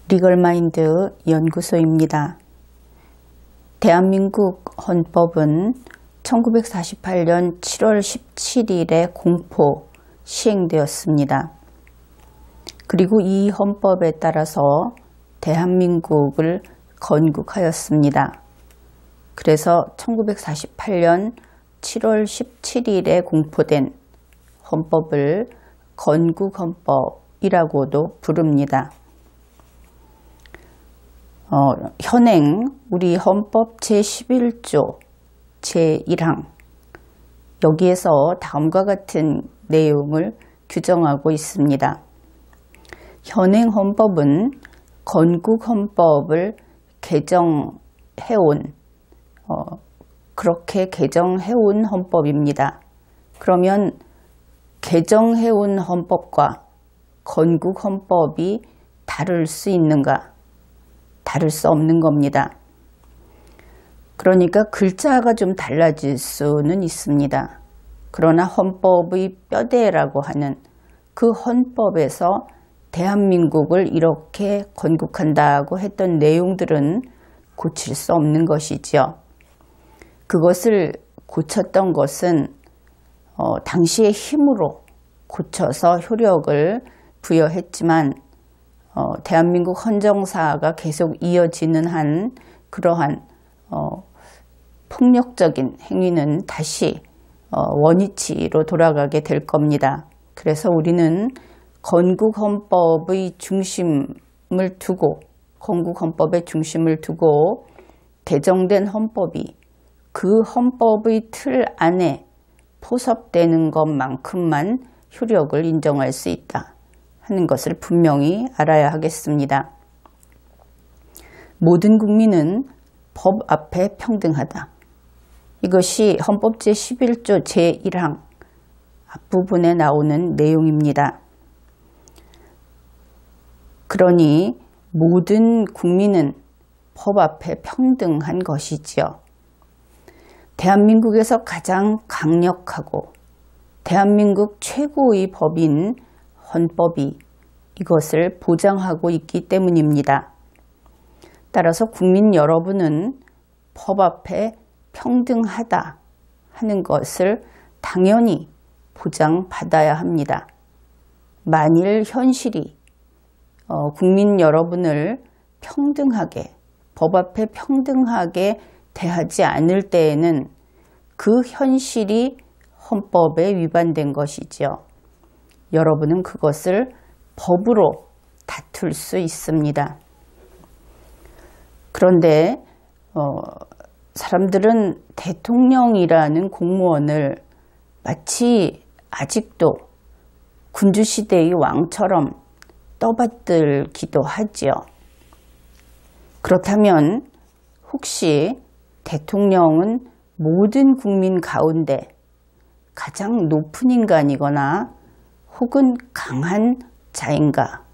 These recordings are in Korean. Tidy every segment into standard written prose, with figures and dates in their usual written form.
리걸마인드 연구소입니다. 대한민국 헌법은 1948년 7월 17일에 공포 시행되었습니다. 그리고 이 헌법에 따라서 대한민국을 건국하였습니다. 그래서 1948년 7월 17일에 공포된 헌법을 건국헌법이라고도 부릅니다. 현행 우리 헌법 제11조 제1항 여기에서 다음과 같은 내용을 규정하고 있습니다. 현행 헌법은 건국헌법을 개정해온 그렇게 개정해온 헌법입니다. 그러면 개정해온 헌법과 건국헌법이 다를 수 있는가? 다를 수 없는 겁니다. 그러니까 글자가 좀 달라질 수는 있습니다. 그러나 헌법의 뼈대라고 하는 그 헌법에서 대한민국을 이렇게 건국한다고 했던 내용들은 고칠 수 없는 것이지요. 그것을 고쳤던 것은 당시의 힘으로 고쳐서 효력을 부여했지만 대한민국 헌정사가 계속 이어지는 한 그러한 폭력적인 행위는 다시 원위치로 돌아가게 될 겁니다. 그래서 우리는 건국헌법의 중심을 두고 건국헌법의 중심을 두고 개정된 헌법이 그 헌법의 틀 안에 포섭되는 것만큼만 효력을 인정할 수 있다 하는 것을 분명히 알아야 하겠습니다. 모든 국민은 법 앞에 평등하다. 이것이 헌법 제11조 제1항 앞부분에 나오는 내용입니다. 그러니 모든 국민은 법 앞에 평등한 것이지요. 대한민국에서 가장 강력하고 대한민국 최고의 법인 헌법이 이것을 보장하고 있기 때문입니다. 따라서 국민 여러분은 법 앞에 평등하다 하는 것을 당연히 보장받아야 합니다. 만일 현실이 국민 여러분을 평등하게 법 앞에 평등하게 대하지 않을 때에는 그 현실이 헌법에 위반된 것이지요. 여러분은 그것을 법으로 다툴 수 있습니다. 그런데 사람들은 대통령이라는 공무원을 마치 아직도 군주시대의 왕처럼 떠받들기도 하지요. 그렇다면 혹시 대통령은 모든 국민 가운데 가장 높은 인간이거나 혹은 강한 자인가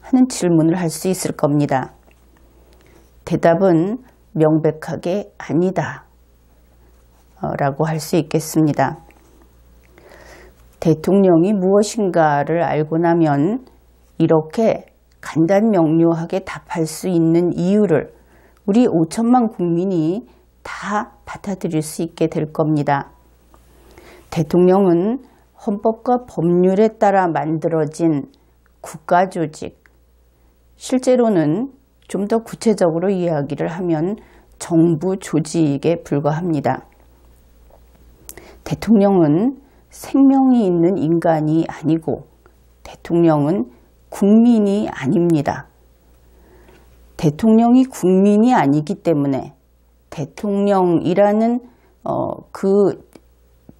하는 질문을 할 수 있을 겁니다. 대답은 명백하게 아니다 라고 할 수 있겠습니다. 대통령이 무엇인가를 알고 나면 이렇게 간단명료하게 답할 수 있는 이유를 우리 5천만 국민이 다 받아들일 수 있게 될 겁니다. 대통령은 헌법과 법률에 따라 만들어진 국가조직, 실제로는 좀 더 구체적으로 이야기를 하면 정부 조직에 불과합니다. 대통령은 생명이 있는 인간이 아니고 대통령은 국민이 아닙니다. 대통령이 국민이 아니기 때문에 대통령이라는 그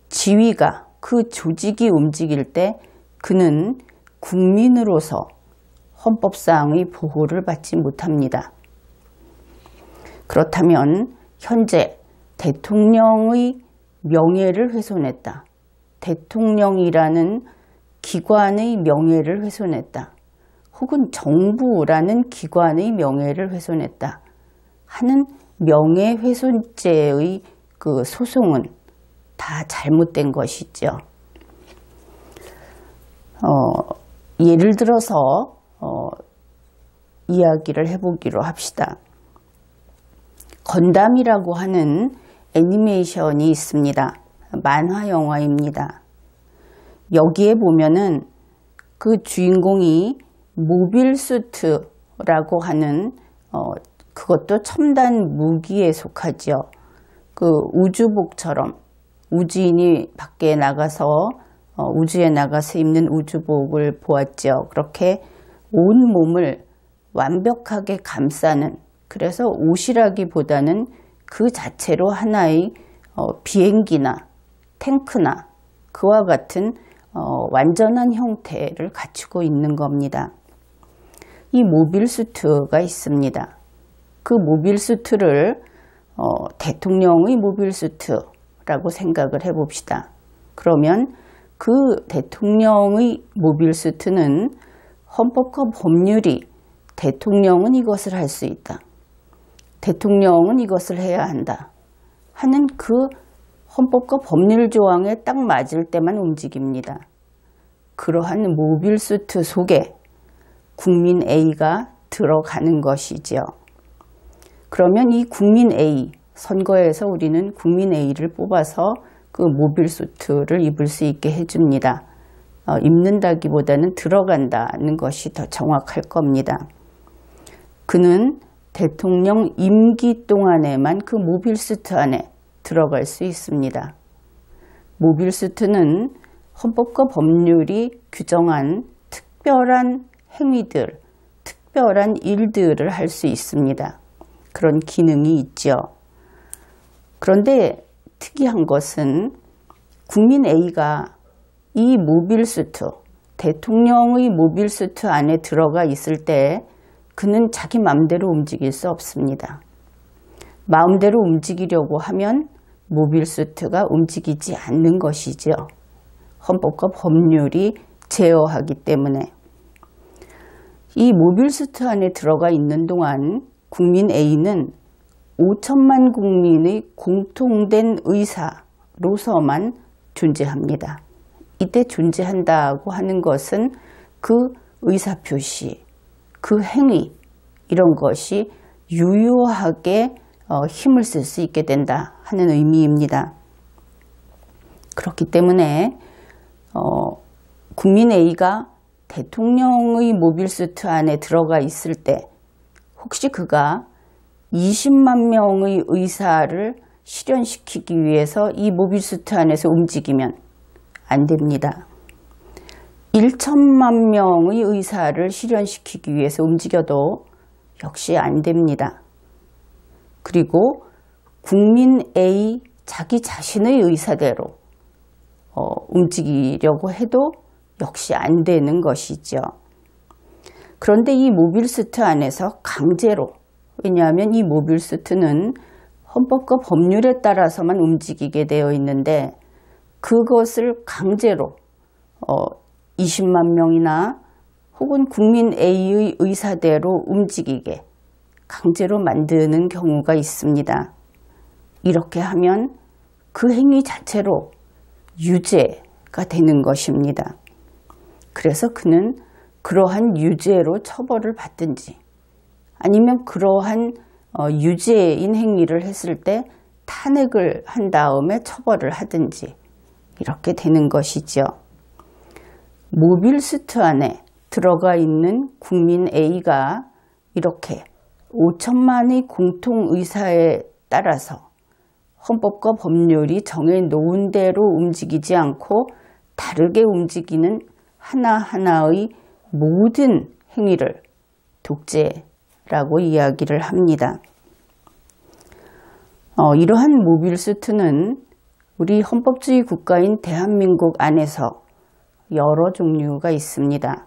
지위가 그 조직이 움직일 때 그는 국민으로서 헌법상의 보호를 받지 못합니다. 그렇다면 현재 대통령의 명예를 훼손했다. 대통령이라는 기관의 명예를 훼손했다. 혹은 정부라는 기관의 명예를 훼손했다 하는 명예훼손죄의 그 소송은 다 잘못된 것이죠. 예를 들어서 이야기를 해보기로 합시다. 건담이라고 하는 애니메이션이 있습니다. 만화 영화입니다. 여기에 보면은 그 주인공이 모빌수트라고 하는 그것도 첨단 무기에 속하지요. 그 우주복처럼 우주인이 밖에 나가서 우주에 나가서 입는 우주복을 보았죠. 그렇게 온 몸을 완벽하게 감싸는, 그래서 옷이라기보다는 그 자체로 하나의 비행기나 탱크나 그와 같은 완전한 형태를 갖추고 있는 겁니다. 이 모빌수트가 있습니다. 그 모빌수트를 대통령의 모빌수트라고 생각을 해봅시다. 그러면 그 대통령의 모빌수트는 헌법과 법률이 대통령은 이것을 할 수 있다, 대통령은 이것을 해야 한다 하는 그 헌법과 법률 조항에 딱 맞을 때만 움직입니다. 그러한 모빌수트 속에 국민 A가 들어가는 것이죠. 그러면 이 국민 A, 선거에서 우리는 국민 A를 뽑아서 그 모빌수트를 입을 수 있게 해줍니다. 입는다기보다는 들어간다는 것이 더 정확할 겁니다. 그는 대통령 임기 동안에만 그 모빌수트 안에 들어갈 수 있습니다. 모빌수트는 헌법과 법률이 규정한 특별한 행위들, 특별한 일들을 할 수 있습니다. 그런 기능이 있죠. 그런데 특이한 것은 국민 A가 이 모빌수트, 대통령의 모빌수트 안에 들어가 있을 때 그는 자기 마음대로 움직일 수 없습니다. 마음대로 움직이려고 하면 모빌수트가 움직이지 않는 것이죠. 헌법과 법률이 제어하기 때문에. 이 모빌수트 안에 들어가 있는 동안 국민 A는 5천만 국민의 공통된 의사로서만 존재합니다. 이때 존재한다고 하는 것은 그 의사표시, 그 행위, 이런 것이 유효하게 힘을 쓸 수 있게 된다 하는 의미입니다. 그렇기 때문에 국민 A가 대통령의 모빌수트 안에 들어가 있을 때 혹시 그가 20만 명의 의사를 실현시키기 위해서 이 모빌수트 안에서 움직이면 안 됩니다. 1천만 명의 의사를 실현시키기 위해서 움직여도 역시 안 됩니다. 그리고 국민 A 자기 자신의 의사대로 움직이려고 해도 역시 안 되는 것이죠. 그런데 이 모빌수트 안에서 강제로, 왜냐하면 이 모빌수트는 헌법과 법률에 따라서만 움직이게 되어 있는데 그것을 강제로 20만 명이나 혹은 국민 A의 의사대로 움직이게 강제로 만드는 경우가 있습니다. 이렇게 하면 그 행위 자체로 유죄가 되는 것입니다. 그래서 그는 그러한 유죄로 처벌을 받든지 아니면 그러한 유죄인 행위를 했을 때 탄핵을 한 다음에 처벌을 하든지 이렇게 되는 것이죠. 모빌수트 안에 들어가 있는 국민 A가 이렇게 5천만의 공통의사에 따라서 헌법과 법률이 정해놓은 대로 움직이지 않고 다르게 움직이는 하나하나의 모든 행위를 독재라고 이야기를 합니다. 이러한 모빌수트는 우리 헌법주의 국가인 대한민국 안에서 여러 종류가 있습니다.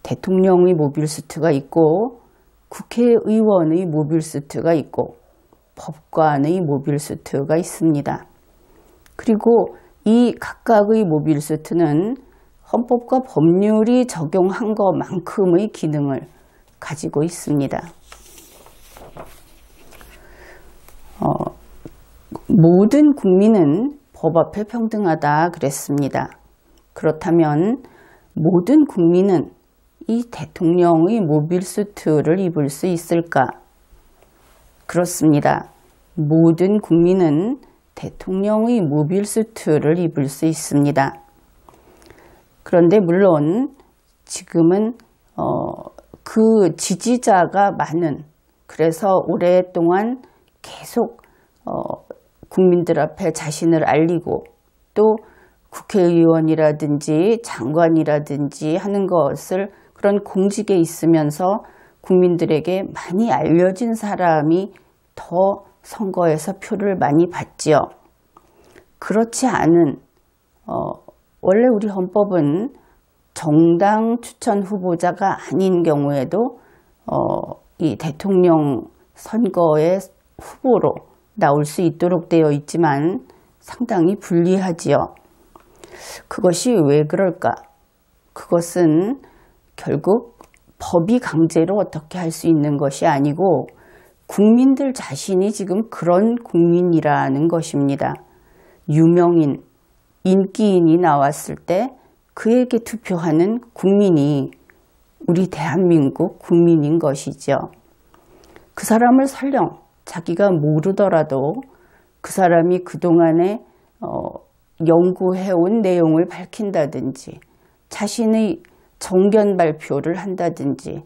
대통령의 모빌수트가 있고 국회의원의 모빌수트가 있고 법관의 모빌수트가 있습니다. 그리고 이 각각의 모빌수트는 헌법과 법률이 적용한 것만큼의 기능을 가지고 있습니다. 모든 국민은 법 앞에 평등하다 그랬습니다. 그렇다면 모든 국민은 이 대통령의 모빌수트를 입을 수 있을까? 그렇습니다. 모든 국민은 대통령의 모빌수트를 입을 수 있습니다. 그런데 물론 지금은 그 지지자가 많은, 그래서 오랫동안 계속 국민들 앞에 자신을 알리고 또 국회의원이라든지 장관이라든지 하는 것을 그런 공직에 있으면서 국민들에게 많이 알려진 사람이 더 선거에서 표를 많이 받지요. 그렇지 않은 원래 우리 헌법은 정당 추천 후보자가 아닌 경우에도 이 대통령 선거의 후보로 나올 수 있도록 되어 있지만 상당히 불리하지요. 그것이 왜 그럴까? 그것은 결국 법이 강제로 어떻게 할 수 있는 것이 아니고 국민들 자신이 지금 그런 국민이라는 것입니다. 유명인, 인기인이 나왔을 때 그에게 투표하는 국민이 우리 대한민국 국민인 것이죠. 그 사람을 설령 자기가 모르더라도 그 사람이 그동안에 연구해온 내용을 밝힌다든지 자신의 정견 발표를 한다든지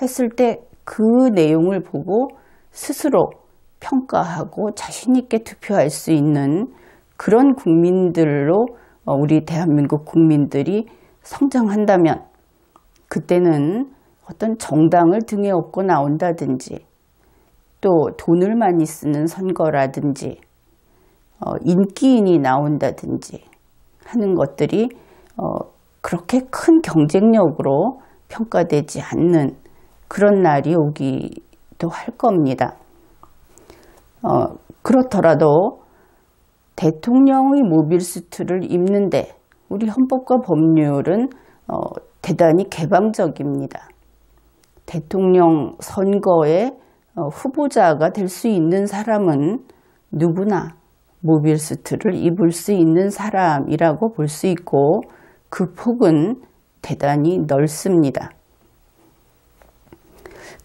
했을 때 그 내용을 보고 스스로 평가하고 자신 있게 투표할 수 있는 그런 국민들로 우리 대한민국 국민들이 성장한다면 그때는 어떤 정당을 등에 업고 나온다든지 또 돈을 많이 쓰는 선거라든지 인기인이 나온다든지 하는 것들이 그렇게 큰 경쟁력으로 평가되지 않는 그런 날이 오기도 할 겁니다. 그렇더라도 대통령의 모빌수트를 입는데 우리 헌법과 법률은 대단히 개방적입니다. 대통령 선거에 후보자가 될 수 있는 사람은 누구나 모빌수트를 입을 수 있는 사람이라고 볼 수 있고 그 폭은 대단히 넓습니다.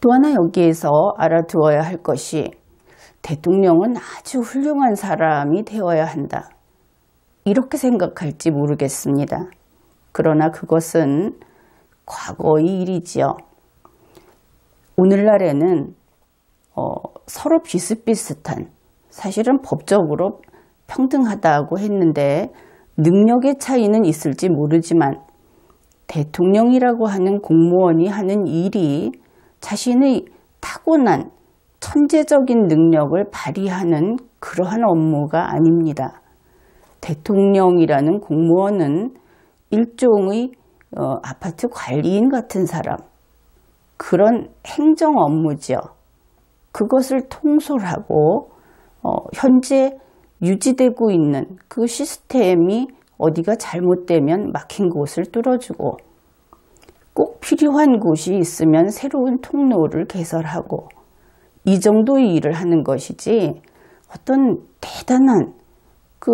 또 하나 여기에서 알아두어야 할 것이 대통령은 아주 훌륭한 사람이 되어야 한다. 이렇게 생각할지 모르겠습니다. 그러나 그것은 과거의 일이지요. 오늘날에는 서로 비슷비슷한, 사실은 법적으로 평등하다고 했는데 능력의 차이는 있을지 모르지만 대통령이라고 하는 공무원이 하는 일이 자신의 타고난 천재적인 능력을 발휘하는 그러한 업무가 아닙니다. 대통령이라는 공무원은 일종의 아파트 관리인 같은 사람, 그런 행정 업무죠. 그것을 통솔하고 현재 유지되고 있는 그 시스템이 어디가 잘못되면 막힌 곳을 뚫어주고 꼭 필요한 곳이 있으면 새로운 통로를 개설하고 이 정도의 일을 하는 것이지 어떤 대단한 그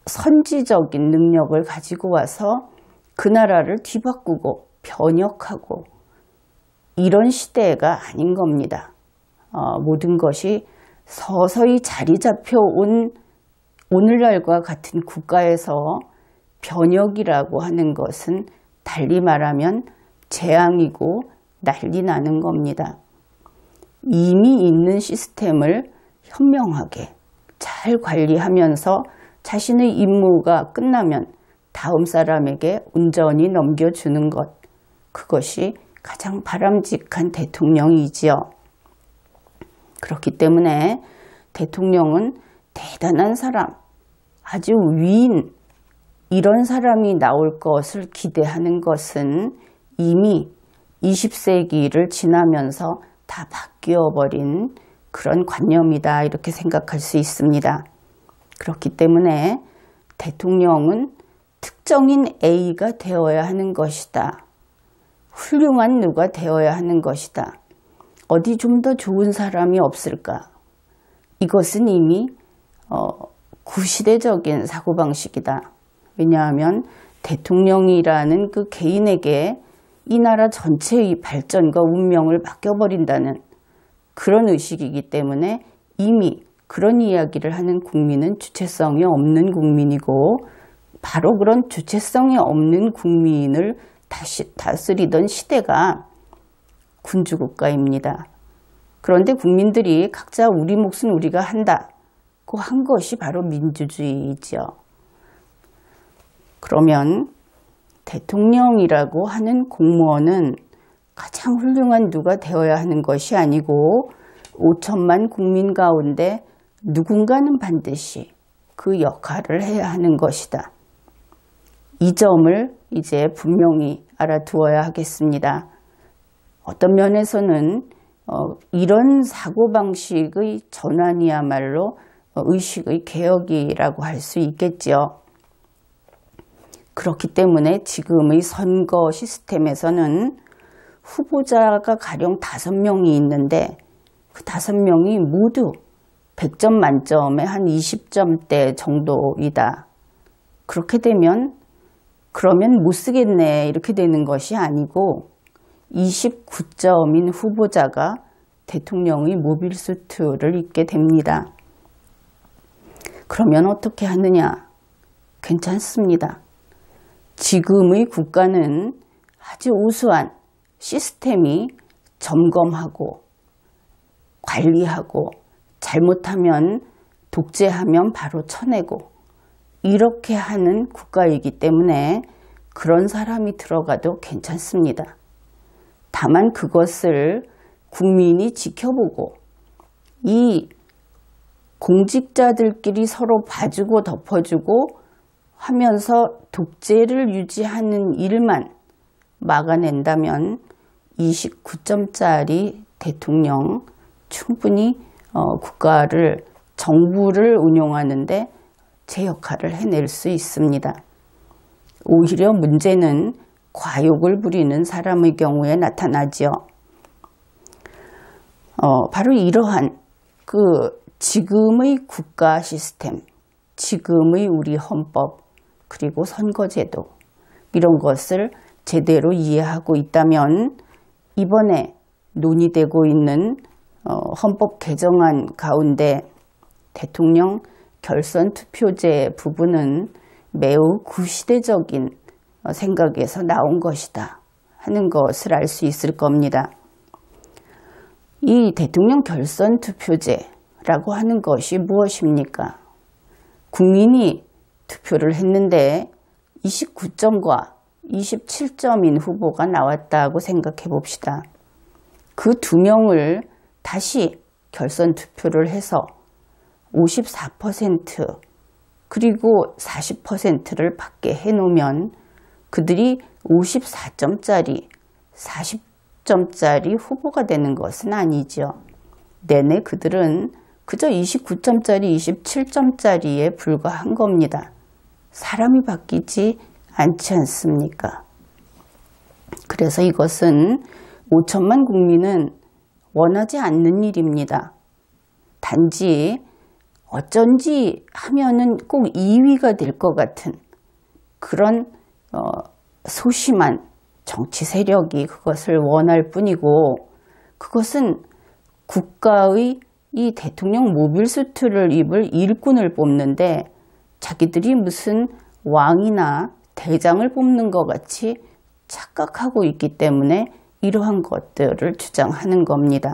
선지적인 능력을 가지고 와서 그 나라를 뒤바꾸고 변혁하고 이런 시대가 아닌 겁니다. 모든 것이 서서히 자리 잡혀온 오늘날과 같은 국가에서 변혁이라고 하는 것은 달리 말하면 재앙이고 난리 나는 겁니다. 이미 있는 시스템을 현명하게 잘 관리하면서 자신의 임무가 끝나면 다음 사람에게 온전히 넘겨주는 것, 그것이 가장 바람직한 대통령이지요. 그렇기 때문에 대통령은 대단한 사람, 아주 위인, 이런 사람이 나올 것을 기대하는 것은 이미 20세기를 지나면서 다 바뀌어버린 그런 관념이다, 이렇게 생각할 수 있습니다. 그렇기 때문에 대통령은 특정인 A가 되어야 하는 것이다. 훌륭한 누가 되어야 하는 것이다. 어디 좀 더 좋은 사람이 없을까? 이것은 이미 구시대적인 사고방식이다. 왜냐하면 대통령이라는 그 개인에게 이 나라 전체의 발전과 운명을 맡겨버린다는 그런 의식이기 때문에 이미 그런 이야기를 하는 국민은 주체성이 없는 국민이고, 바로 그런 주체성이 없는 국민을 다스리던 시대가 군주국가입니다. 그런데 국민들이 각자 우리 몫은 우리가 한다고 한 것이 바로 민주주의이죠. 그러면 대통령이라고 하는 공무원은 가장 훌륭한 누가 되어야 하는 것이 아니고 5천만 국민 가운데 누군가는 반드시 그 역할을 해야 하는 것이다. 이 점을 이제 분명히 알아두어야 하겠습니다. 어떤 면에서는 이런 사고방식의 전환이야말로 의식의 개혁이라고 할 수 있겠지요. 그렇기 때문에 지금의 선거 시스템에서는 후보자가 가령 5명이 있는데 그 5명이 모두 100점 만점에 한 20점대 정도이다. 그렇게 되면 그러면 못 쓰겠네 이렇게 되는 것이 아니고 29점인 후보자가 대통령의 모빌수트를 입게 됩니다. 그러면 어떻게 하느냐? 괜찮습니다. 지금의 국가는 아주 우수한 시스템이 점검하고 관리하고 잘못하면 독재하면 바로 쳐내고 이렇게 하는 국가이기 때문에 그런 사람이 들어가도 괜찮습니다. 다만 그것을 국민이 지켜보고 이 공직자들끼리 서로 봐주고 덮어주고 하면서 독재를 유지하는 일만 막아낸다면 29점짜리 대통령 충분히 정부를 운용하는데 제 역할을 해낼 수 있습니다. 오히려 문제는 과욕을 부리는 사람의 경우에 나타나지요. 바로 이러한 지금의 국가 시스템, 지금의 우리 헌법, 그리고 선거제도 이런 것을 제대로 이해하고 있다면 이번에 논의되고 있는 헌법 개정안 가운데 대통령 결선 투표제 부분은 매우 구시대적인 생각에서 나온 것이다 하는 것을 알 수 있을 겁니다. 이 대통령 결선 투표제라고 하는 것이 무엇입니까? 국민이 투표를 했는데 29점과 27점인 후보가 나왔다고 생각해 봅시다. 그 2명을 다시 결선 투표를 해서 54% 그리고 40%를 받게 해놓으면 그들이 54점짜리, 40점짜리 후보가 되는 것은 아니죠. 내내 그들은 그저 29점짜리, 27점짜리에 불과한 겁니다. 사람이 바뀌지 않지 않습니까? 그래서 이것은 5천만 국민은 원하지 않는 일입니다. 단지 어쩐지 하면은 꼭 2위가 될 것 같은 그런 소심한 정치 세력이 그것을 원할 뿐이고, 그것은 국가의 이 대통령 모빌수트를 입을 일꾼을 뽑는데 자기들이 무슨 왕이나 대장을 뽑는 것 같이 착각하고 있기 때문에 이러한 것들을 주장하는 겁니다.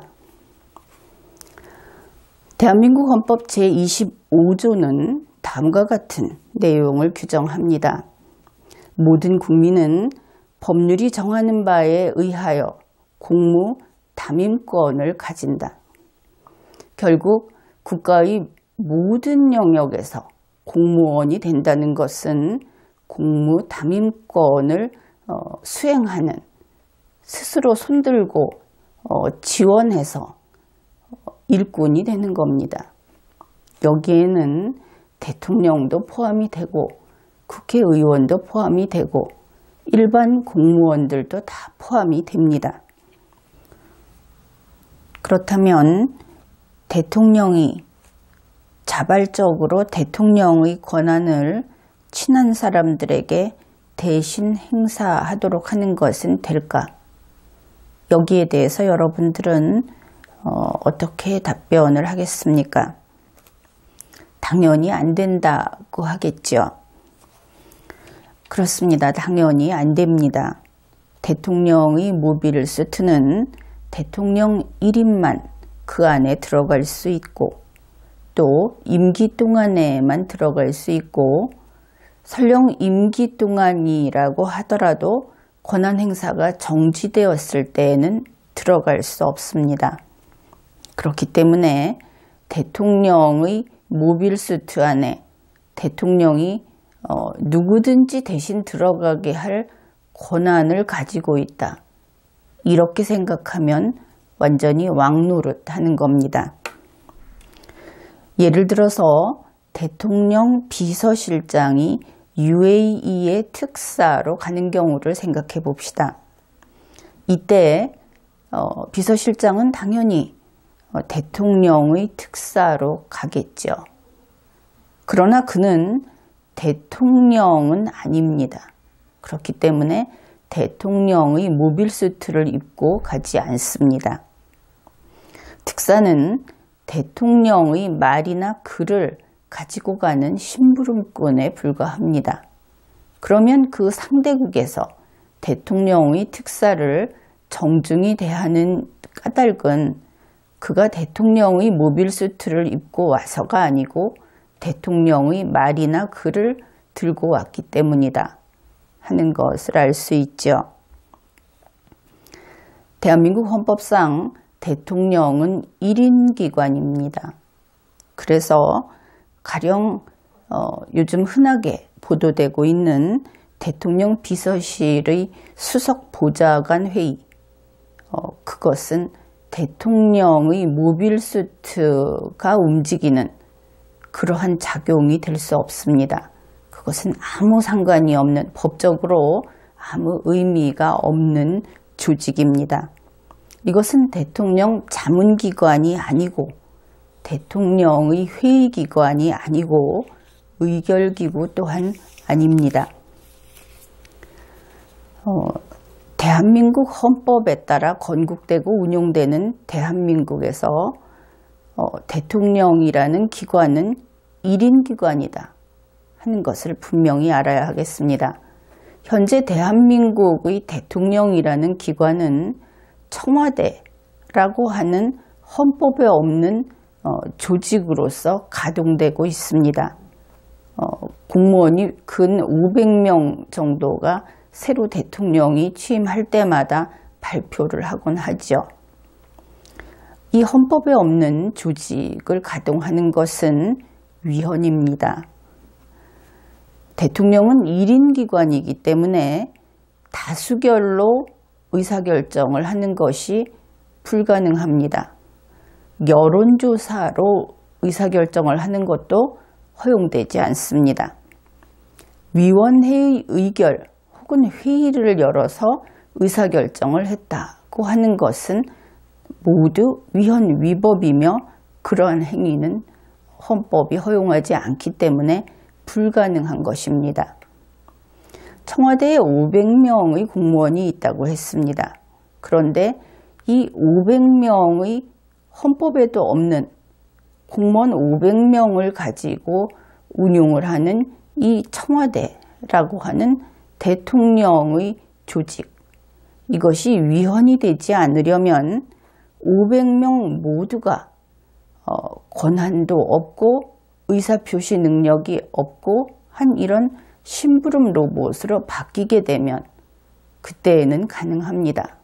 대한민국 헌법 제25조는 다음과 같은 내용을 규정합니다. 모든 국민은 법률이 정하는 바에 의하여 공무 담임권을 가진다. 결국 국가의 모든 영역에서 공무원이 된다는 것은 공무 담임권을 수행하는, 스스로 손들고 지원해서 일꾼이 되는 겁니다. 여기에는 대통령도 포함이 되고 국회의원도 포함이 되고 일반 공무원들도 다 포함이 됩니다. 그렇다면 대통령이 자발적으로 대통령의 권한을 친한 사람들에게 대신 행사하도록 하는 것은 될까? 여기에 대해서 여러분들은 어떻게 답변을 하겠습니까? 당연히 안 된다고 하겠죠. 그렇습니다. 당연히 안 됩니다. 대통령의 모빌 수트는 대통령 1인만 그 안에 들어갈 수 있고 또 임기 동안에만 들어갈 수 있고 설령 임기 동안이라고 하더라도 권한 행사가 정지되었을 때에는 들어갈 수 없습니다. 그렇기 때문에 대통령의 모빌 수트 안에 대통령이 누구든지 대신 들어가게 할 권한을 가지고 있다. 이렇게 생각하면 완전히 왕노릇하는 겁니다. 예를 들어서 대통령 비서실장이 UAE의 특사로 가는 경우를 생각해 봅시다. 이때 비서실장은 당연히 대통령의 특사로 가겠죠. 그러나 그는 대통령은 아닙니다. 그렇기 때문에 대통령의 모빌 수트를 입고 가지 않습니다. 특사는 대통령의 말이나 글을 가지고 가는 심부름꾼에 불과합니다. 그러면 그 상대국에서 대통령의 특사를 정중히 대하는 까닭은 그가 대통령의 모빌 수트를 입고 와서가 아니고 대통령의 말이나 글을 들고 왔기 때문이다 하는 것을 알 수 있죠. 대한민국 헌법상 대통령은 1인 기관입니다. 그래서 가령 요즘 흔하게 보도되고 있는 대통령 비서실의 수석 보좌관 회의, 그것은 대통령의 모빌 수트가 움직이는 그러한 작용이 될 수 없습니다. 그것은 아무 상관이 없는, 법적으로 아무 의미가 없는 조직입니다. 이것은 대통령 자문기관이 아니고 대통령의 회의기관이 아니고 의결기구 또한 아닙니다. 대한민국 헌법에 따라 건국되고 운용되는 대한민국에서 대통령이라는 기관은 1인 기관이다 하는 것을 분명히 알아야 하겠습니다. 현재 대한민국의 대통령이라는 기관은 청와대라고 하는 헌법에 없는 조직으로서 가동되고 있습니다. 공무원이 근 500명 정도가 새로 대통령이 취임할 때마다 발표를 하곤 하죠. 이 헌법에 없는 조직을 가동하는 것은 위헌입니다. 대통령은 1인 기관이기 때문에 다수결로 의사결정을 하는 것이 불가능합니다. 여론조사로 의사결정을 하는 것도 허용되지 않습니다. 위원회의 의결 혹은 회의를 열어서 의사결정을 했다고 하는 것은 모두 위헌 위법이며 그러한 행위는 헌법이 허용하지 않기 때문에 불가능한 것입니다. 청와대에 500명의 공무원이 있다고 했습니다. 그런데 이 500명의 헌법에도 없는 공무원 500명을 가지고 운용을 하는 이 청와대라고 하는 대통령의 조직, 이것이 위헌이 되지 않으려면 500명 모두가 권한도 없고 의사표시 능력이 없고 한 이런 심부름 로봇으로 바뀌게 되면 그때에는 가능합니다.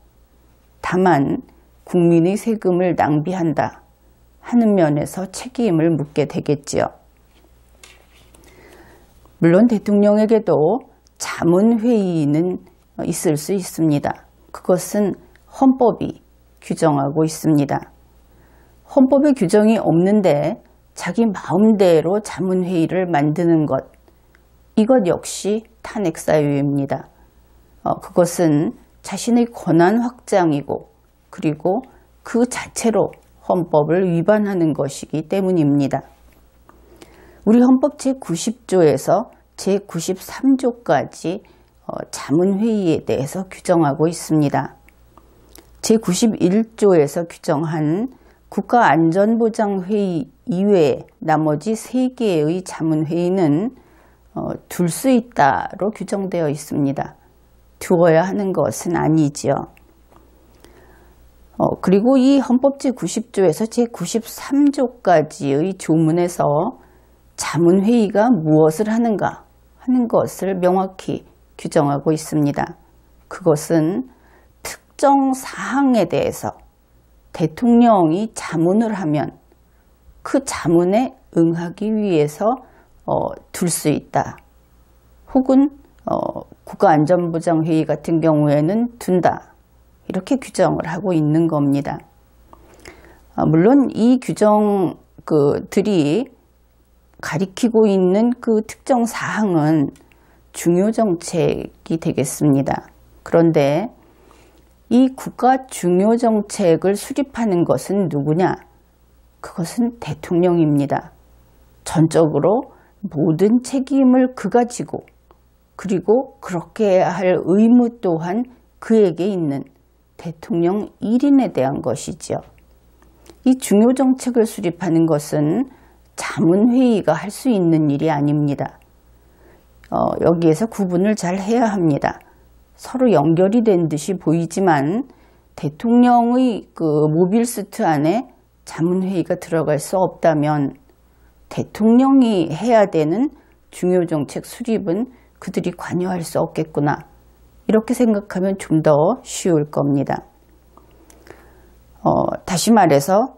다만 국민의 세금을 낭비한다 하는 면에서 책임을 묻게 되겠지요. 물론 대통령에게도 자문회의는 있을 수 있습니다. 그것은 헌법이 규정하고 있습니다. 헌법에 규정이 없는데 자기 마음대로 자문회의를 만드는 것, 이것 역시 탄핵사유입니다. 그것은 자신의 권한 확장이고 그리고 그 자체로 헌법을 위반하는 것이기 때문입니다. 우리 헌법 제90조에서 제93조까지 자문회의에 대해서 규정하고 있습니다. 제91조에서 규정한 국가안전보장회의 이외에 나머지 3개의 자문회의는 둘 수 있다로 규정되어 있습니다. 두어야 하는 것은 아니지요. 그리고 이 헌법 제90조에서 제93조까지의 조문에서 자문회의가 무엇을 하는가 하는 것을 명확히 규정하고 있습니다. 그것은 특정 사항에 대해서 대통령이 자문을 하면 그 자문에 응하기 위해서 둘 수 있다. 혹은 국가안전보장회의 같은 경우에는 둔다. 이렇게 규정을 하고 있는 겁니다. 물론 이 규정들이 가리키고 있는 그 특정 사항은 중요정책이 되겠습니다. 그런데 이 국가 중요정책을 수립하는 것은 누구냐? 그것은 대통령입니다. 전적으로 모든 책임을 그가 지고 그리고 그렇게 할 의무 또한 그에게 있는 대통령 1인에 대한 것이지요. 이 중요정책을 수립하는 것은 자문회의가 할 수 있는 일이 아닙니다. 여기에서 구분을 잘 해야 합니다. 서로 연결이 된 듯이 보이지만 대통령의 그 모빌스트 안에 자문회의가 들어갈 수 없다면 대통령이 해야 되는 중요정책 수립은 그들이 관여할 수 없겠구나. 이렇게 생각하면 좀 더 쉬울 겁니다. 다시 말해서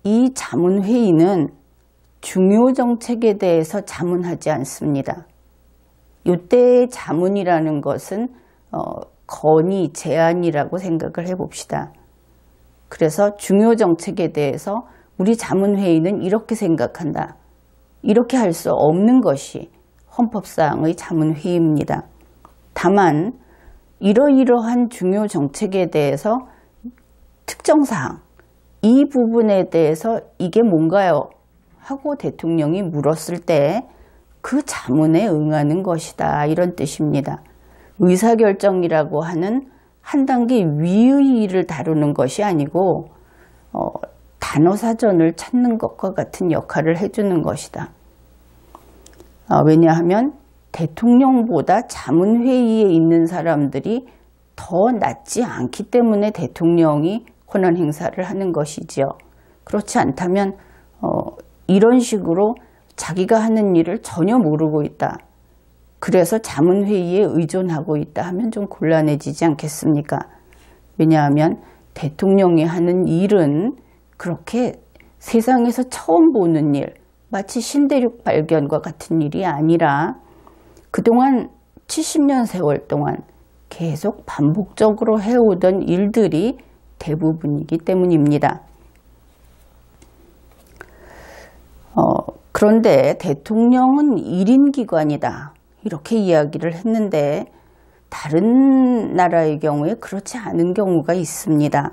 이 자문회의는 중요정책에 대해서 자문하지 않습니다. 이때의 자문이라는 것은 건의, 제안이라고 생각을 해봅시다. 그래서 중요정책에 대해서 우리 자문회의는 이렇게 생각한다. 이렇게 할 수 없는 것이 헌법사항의 자문회의입니다. 다만 이러이러한 중요정책에 대해서 특정 사항, 이 부분에 대해서 이게 뭔가요? 하고 대통령이 물었을 때 그 자문에 응하는 것이다. 이런 뜻입니다. 의사결정이라고 하는 한 단계 위의 일을 다루는 것이 아니고 단어사전을 찾는 것과 같은 역할을 해주는 것이다. 왜냐하면 대통령보다 자문회의에 있는 사람들이 더 낫지 않기 때문에 대통령이 권한 행사를 하는 것이지요. 그렇지 않다면 이런 식으로 자기가 하는 일을 전혀 모르고 있다. 그래서 자문회의에 의존하고 있다 하면 좀 곤란해지지 않겠습니까? 왜냐하면 대통령이 하는 일은 그렇게 세상에서 처음 보는 일, 마치 신대륙 발견과 같은 일이 아니라 그동안 70년 세월 동안 계속 반복적으로 해오던 일들이 대부분이기 때문입니다. 그런데 대통령은 1인 기관이다. 이렇게 이야기를 했는데 다른 나라의 경우에 그렇지 않은 경우가 있습니다.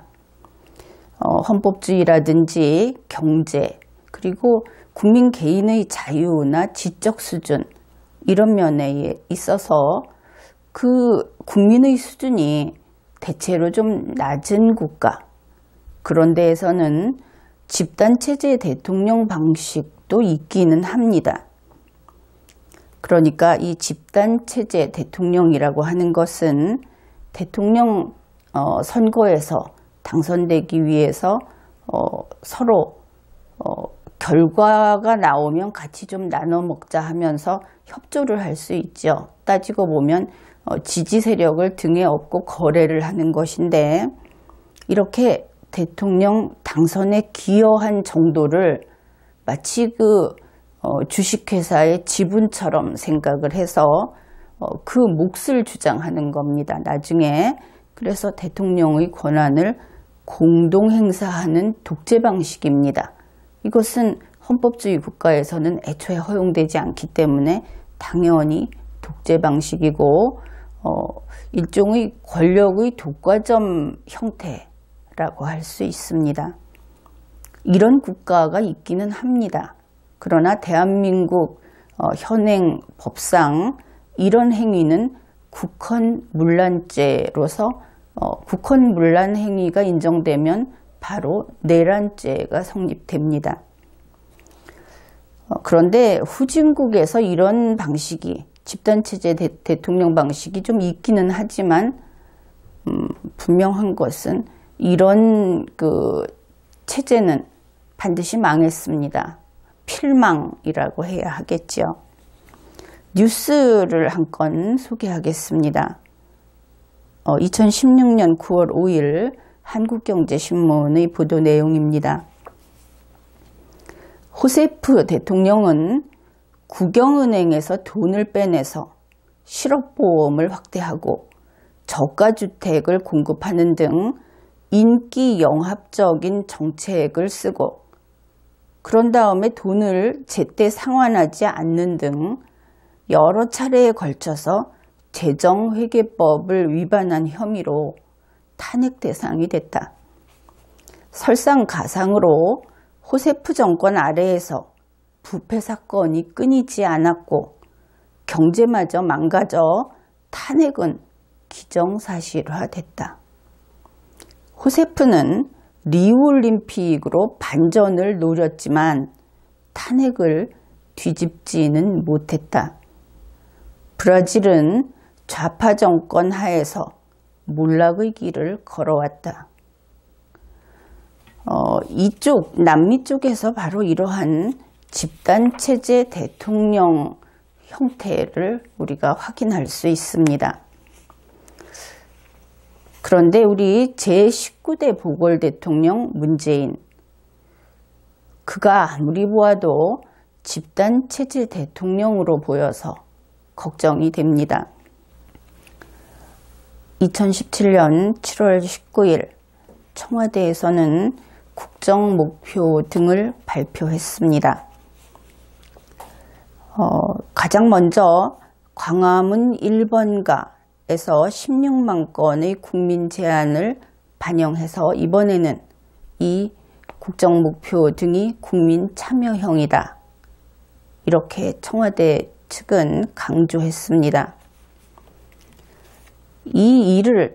헌법주의라든지 경제, 그리고 국민 개인의 자유나 지적 수준 이런 면에 있어서 그 국민의 수준이 대체로 좀 낮은 국가, 그런 데에서는 집단체제 대통령 방식도 있기는 합니다. 그러니까 이 집단체제 대통령이라고 하는 것은 대통령 선거에서 당선되기 위해서 서로 결과가 나오면 같이 좀 나눠 먹자 하면서 협조를 할 수 있죠. 따지고 보면 지지 세력을 등에 업고 거래를 하는 것인데 이렇게 대통령 당선에 기여한 정도를 마치 그 주식회사의 지분처럼 생각을 해서 그 몫을 주장하는 겁니다. 나중에. 그래서 대통령의 권한을 공동 행사하는 독재 방식입니다. 이것은 헌법주의 국가에서는 애초에 허용되지 않기 때문에 당연히 독재 방식이고 일종의 권력의 독과점 형태라고 할 수 있습니다. 이런 국가가 있기는 합니다. 그러나 대한민국 현행 법상 이런 행위는 국헌문란죄로서 국헌문란 행위가 인정되면 바로 내란죄가 성립됩니다. 그런데 후진국에서 이런 방식이 집단체제 대통령 방식이 좀 있기는 하지만 분명한 것은 이런 그 체제는 반드시 망했습니다. 필망이라고 해야 하겠죠. 뉴스를 한 건 소개하겠습니다. 2016년 9월 5일 한국경제신문의 보도 내용입니다. 호세프 대통령은 국영은행에서 돈을 빼내서 실업보험을 확대하고 저가주택을 공급하는 등 인기 영합적인 정책을 쓰고 그런 다음에 돈을 제때 상환하지 않는 등 여러 차례에 걸쳐서 재정회계법을 위반한 혐의로 탄핵 대상이 됐다. 설상가상으로 호세프 정권 아래에서 부패 사건이 끊이지 않았고 경제마저 망가져 탄핵은 기정사실화됐다. 호세프는 리우올림픽으로 반전을 노렸지만 탄핵을 뒤집지는 못했다. 브라질은 좌파 정권 하에서 몰락의 길을 걸어왔다. 남미 쪽에서 바로 이러한 집단체제 대통령 형태를 우리가 확인할 수 있습니다. 그런데 우리 제19대 보궐 대통령 문재인, 그가 아무리 보아도 집단체제 대통령으로 보여서 걱정이 됩니다. 2017년 7월 19일 청와대에서는 국정목표 등을 발표했습니다. 가장 먼저 광화문 1번가에서 16만 건의 국민 제안을 반영해서 이번에는 이 국정목표 등이 국민 참여형이다. 이렇게 청와대 측은 강조했습니다. 이 일을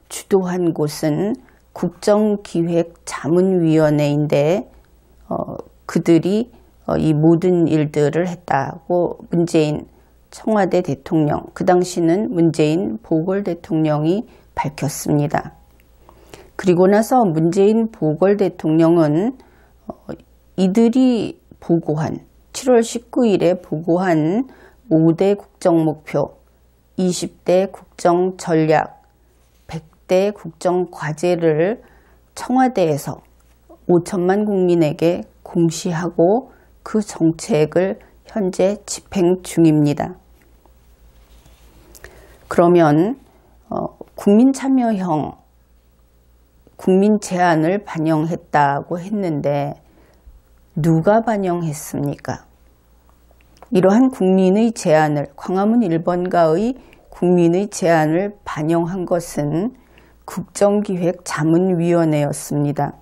주도한 곳은 국정기획자문위원회인데 그들이 이 모든 일들을 했다고 문재인 청와대 대통령, 그 당시는 문재인 보궐 대통령이 밝혔습니다. 그리고 나서 문재인 보궐 대통령은 이들이 보고한 7월 19일에 보고한 5대 국정목표, 20대 국정전략, 100대 국정과제를 청와대에서 5천만 국민에게 공시하고 그 정책을 현재 집행 중입니다. 그러면 국민참여형 국민 제안을 반영했다고 했는데 누가 반영했습니까? 이러한 국민의 제안을, 광화문 1번가의 국민의 제안을 반영한 것은 국정기획자문위원회였습니다.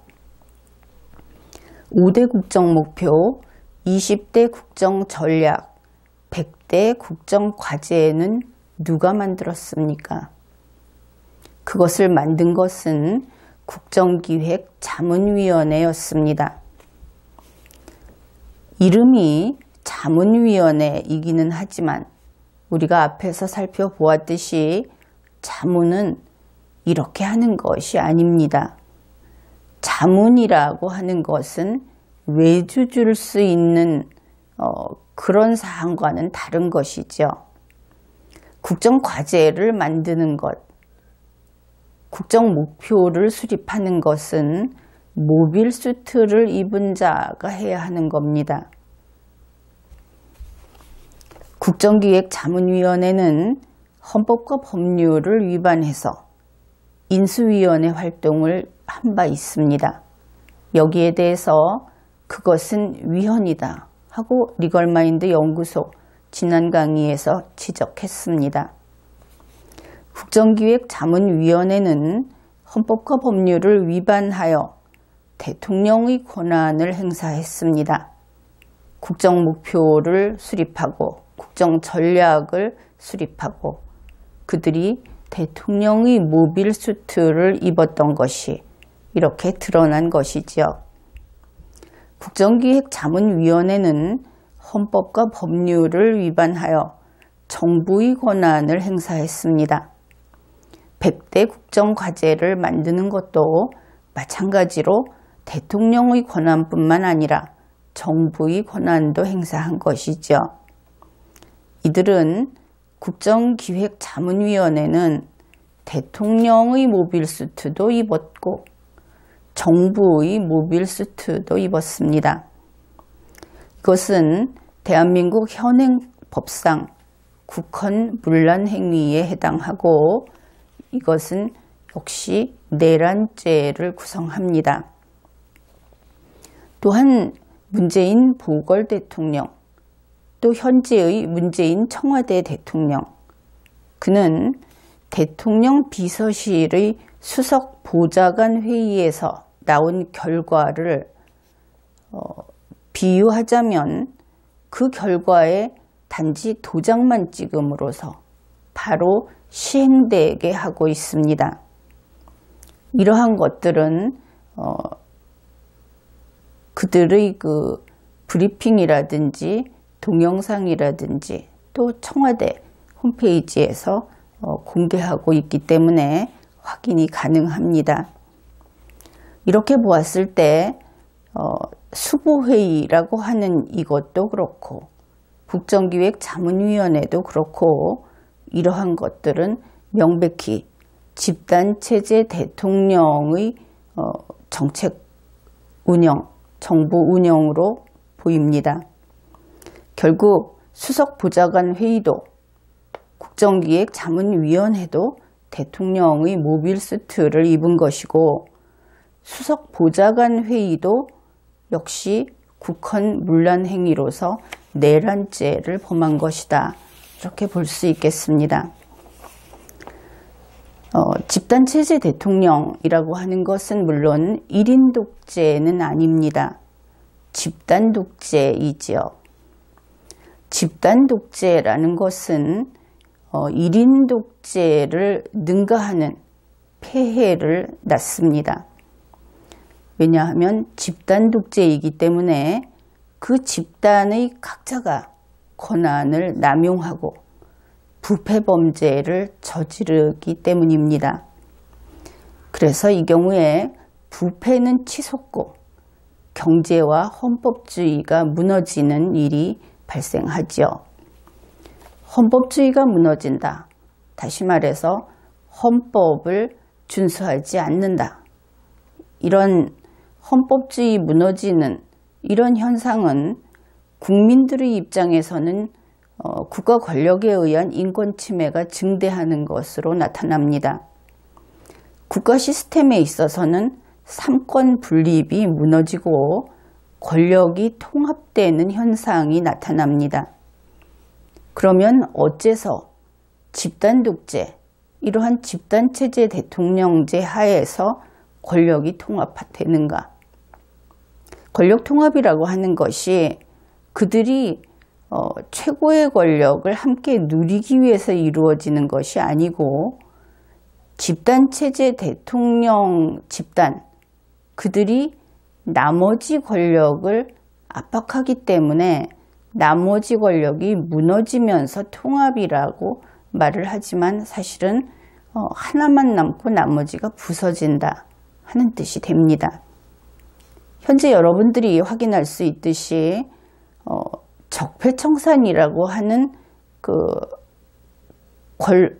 5대 국정목표, 20대 국정전략, 100대 국정과제는 누가 만들었습니까? 그것을 만든 것은 국정기획자문위원회였습니다. 이름이 자문위원회이기는 하지만 우리가 앞에서 살펴보았듯이 자문은 이렇게 하는 것이 아닙니다. 자문이라고 하는 것은 외주 줄 수 있는 그런 사항과는 다른 것이죠. 국정과제를 만드는 것, 국정목표를 수립하는 것은 모빌수트를 입은 자가 해야 하는 겁니다. 국정기획자문위원회는 헌법과 법률을 위반해서 인수위원회 활동을 한 바 있습니다. 여기에 대해서 그것은 위헌이다 하고 리걸마인드 연구소 지난 강의에서 지적했습니다. 국정기획자문위원회는 헌법과 법률을 위반하여 대통령의 권한을 행사했습니다. 국정목표를 수립하고 국정전략을 수립하고 그들이 대통령의 모빌 수트를 입었던 것이 이렇게 드러난 것이지요. 국정기획자문위원회는 헌법과 법률을 위반하여 정부의 권한을 행사했습니다. 100대 국정과제를 만드는 것도 마찬가지로 대통령의 권한뿐만 아니라 정부의 권한도 행사한 것이죠. 이들은 국정기획자문위원회는 대통령의 모빌수트도 입었고 정부의 모빌수트도 입었습니다. 이것은 대한민국 현행 법상 국헌 문란 행위에 해당하고 이것은 역시 내란죄를 구성합니다. 또한 문재인 보궐 대통령, 또 현재의 문재인 청와대 대통령, 그는 대통령 비서실의 수석 보좌관 회의에서 나온 결과를 비유하자면 그 결과에 단지 도장만 찍음으로써 바로 시행되게 하고 있습니다. 이러한 것들은 그들의 그 브리핑이라든지 동영상이라든지 또 청와대 홈페이지에서 공개하고 있기 때문에 확인이 가능합니다. 이렇게 보았을 때 수보회의라고 하는 이것도 그렇고 국정기획자문위원회도 그렇고 이러한 것들은 명백히 집단체제 대통령의 정책 운영, 정부 운영으로 보입니다. 결국 수석보좌관 회의도 국정기획자문위원회도 대통령의 모빌수트를 입은 것이고 수석보좌관 회의도 역시 국헌 문란 행위로서 내란죄를 범한 것이다. 이렇게 볼 수 있겠습니다. 집단체제 대통령이라고 하는 것은 물론 1인 독재는 아닙니다. 집단 독재이지요. 집단 독재라는 것은 1인 독재를 능가하는 폐해를 낳습니다. 왜냐하면 집단 독재이기 때문에 그 집단의 각자가 권한을 남용하고 부패범죄를 저지르기 때문입니다. 그래서 이 경우에 부패는 치솟고 경제와 헌법주의가 무너지는 일이 발생하죠. 헌법주의가 무너진다. 다시 말해서 헌법을 준수하지 않는다. 이런 헌법주의 무너지는 이런 현상은 국민들의 입장에서는 국가 권력에 의한 인권 침해가 증대하는 것으로 나타납니다. 국가 시스템에 있어서는 삼권 분립이 무너지고 권력이 통합되는 현상이 나타납니다. 그러면 어째서 집단 독재, 이러한 집단체제 대통령제 하에서 권력이 통합되는가? 권력 통합이라고 하는 것이 그들이 최고의 권력을 함께 누리기 위해서 이루어지는 것이 아니고 집단체제 대통령 집단, 그들이 나머지 권력을 압박하기 때문에 나머지 권력이 무너지면서 통합이라고 말을 하지만 사실은 하나만 남고 나머지가 부서진다 하는 뜻이 됩니다. 현재 여러분들이 확인할 수 있듯이 적폐청산이라고 하는 그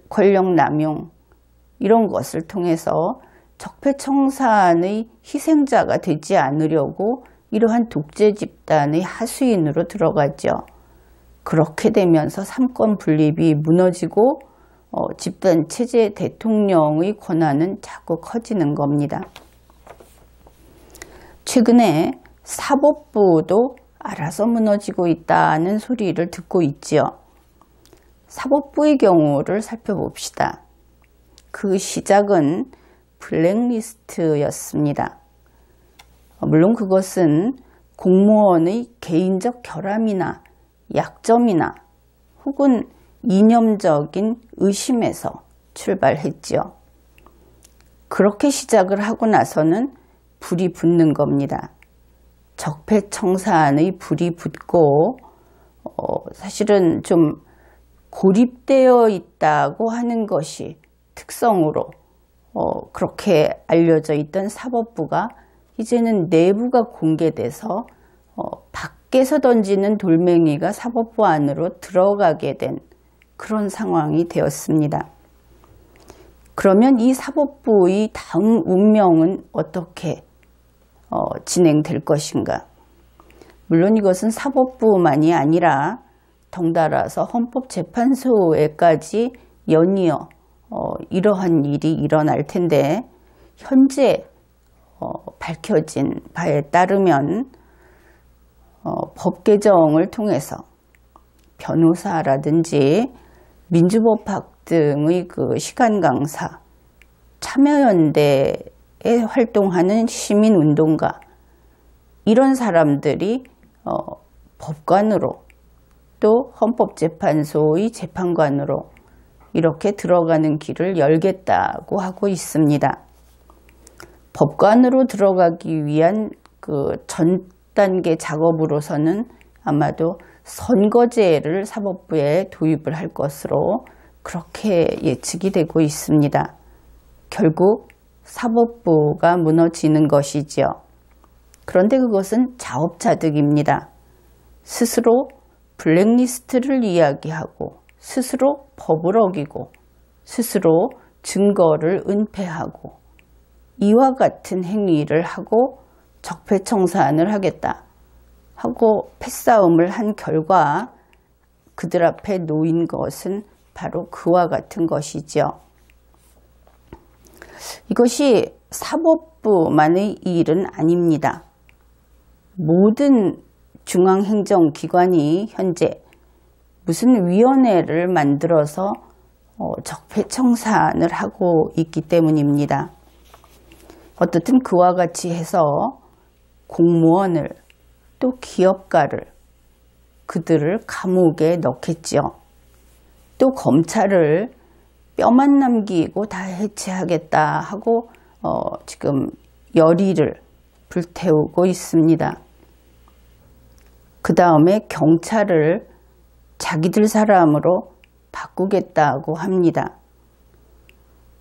권력 남용 이런 것을 통해서 적폐청산의 희생자가 되지 않으려고 이러한 독재 집단의 하수인으로 들어가죠. 그렇게 되면서 삼권 분립이 무너지고 집단체제 대통령의 권한은 자꾸 커지는 겁니다. 최근에 사법부도 알아서 무너지고 있다는 소리를 듣고 있지요. 사법부의 경우를 살펴봅시다. 그 시작은 블랙리스트였습니다. 물론 그것은 공무원의 개인적 결함이나 약점이나 혹은 이념적인 의심에서 출발했지요. 그렇게 시작을 하고 나서는 불이 붙는 겁니다. 적폐청산의 불이 붙고 사실은 좀 고립되어 있다고 하는 것이 특성으로 그렇게 알려져 있던 사법부가 이제는 내부가 공개돼서 밖에서 던지는 돌멩이가 사법부 안으로 들어가게 된 그런 상황이 되었습니다. 그러면 이 사법부의 다음 운명은 어떻게 진행될 것인가? 물론 이것은 사법부만이 아니라 덩달아서 헌법재판소에까지 연이어 이러한 일이 일어날 텐데, 현재 밝혀진 바에 따르면 법 개정을 통해서 변호사라든지 민주법학 등의 그 시간 강사, 참여연대에 활동하는 시민운동가, 이런 사람들이 법관으로 또 헌법재판소의 재판관으로 이렇게 들어가는 길을 열겠다고 하고 있습니다. 법관으로 들어가기 위한 그 전 단계 작업으로서는 아마도 선거제를 사법부에 도입을 할 것으로 그렇게 예측이 되고 있습니다. 결국 사법부가 무너지는 것이지요. 그런데 그것은 자업자득입니다. 스스로 블랙리스트를 이야기하고 스스로 법을 어기고 스스로 증거를 은폐하고 이와 같은 행위를 하고 적폐청산을 하겠다 하고 패싸움을 한 결과 그들 앞에 놓인 것은 바로 그와 같은 것이죠. 이것이 사법부만의 일은 아닙니다. 모든 중앙행정기관이 현재 무슨 위원회를 만들어서 적폐청산을 하고 있기 때문입니다. 어떻든 그와 같이 해서 공무원을 또 기업가를 그들을 감옥에 넣겠지요. 또 검찰을 뼈만 남기고 다 해체하겠다 하고 지금 열의를 불태우고 있습니다. 그 다음에 경찰을 자기들 사람으로 바꾸겠다고 합니다.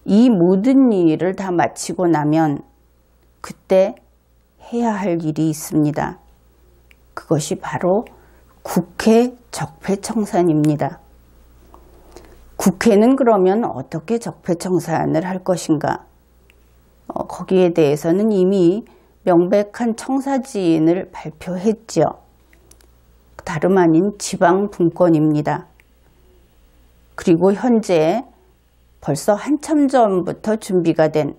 이 모든 일을 다 마치고 나면 그때 해야 할 일이 있습니다. 그것이 바로 국회 적폐청산입니다. 국회는 그러면 어떻게 적폐청산을 할 것인가? 거기에 대해서는 이미 명백한 청사진을 발표했죠. 다름 아닌 지방분권입니다. 그리고 현재 벌써 한참 전부터 준비가 된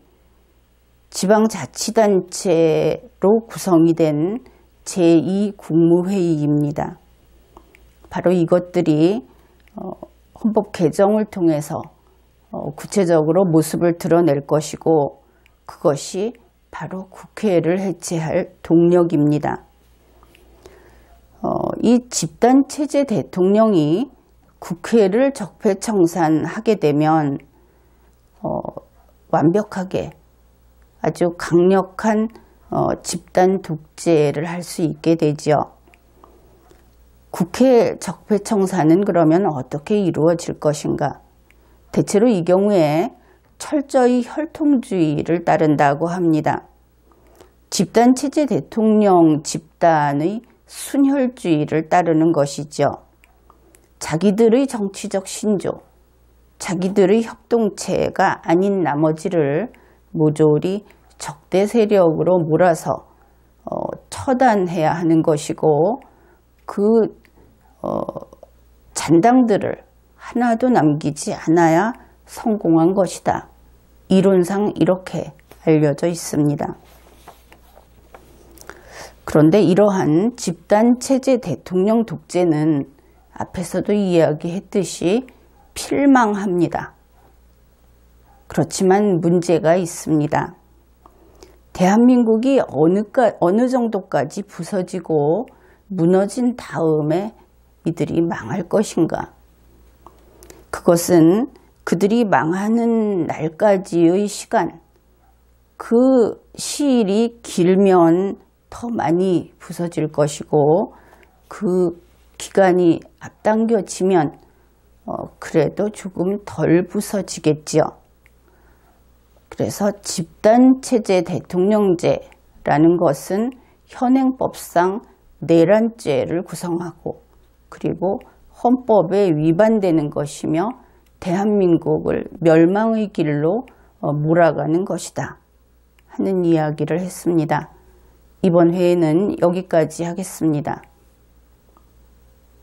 지방자치단체로 구성이 된 제2국무회의입니다. 바로 이것들이 헌법 개정을 통해서 구체적으로 모습을 드러낼 것이고 그것이 바로 국회를 해체할 동력입니다. 이 집단체제 대통령이 국회를 적폐청산하게 되면 완벽하게 아주 강력한 집단 독재를 할 수 있게 되죠. 국회 적폐청산은 그러면 어떻게 이루어질 것인가? 대체로 이 경우에 철저히 혈통주의를 따른다고 합니다. 집단체제 대통령 집단의 순혈주의를 따르는 것이죠. 자기들의 정치적 신조, 자기들의 협동체가 아닌 나머지를 모조리 적대 세력으로 몰아서 처단해야 하는 것이고 그 잔당들을 하나도 남기지 않아야 성공한 것이다. 이론상 이렇게 알려져 있습니다. 그런데 이러한 집단체제 대통령 독재는 앞에서도 이야기했듯이 필망합니다. 그렇지만 문제가 있습니다. 대한민국이 어느 정도까지 부서지고 무너진 다음에 이들이 망할 것인가? 그것은 그들이 망하는 날까지의 시간, 그 시일이 길면 더 많이 부서질 것이고 그 기간이 앞당겨지면 그래도 조금 덜 부서지겠지요. 그래서 집단체제 대통령제라는 것은 현행법상 내란죄를 구성하고 그리고 헌법에 위반되는 것이며 대한민국을 멸망의 길로 몰아가는 것이다 하는 이야기를 했습니다. 이번 회에는 여기까지 하겠습니다.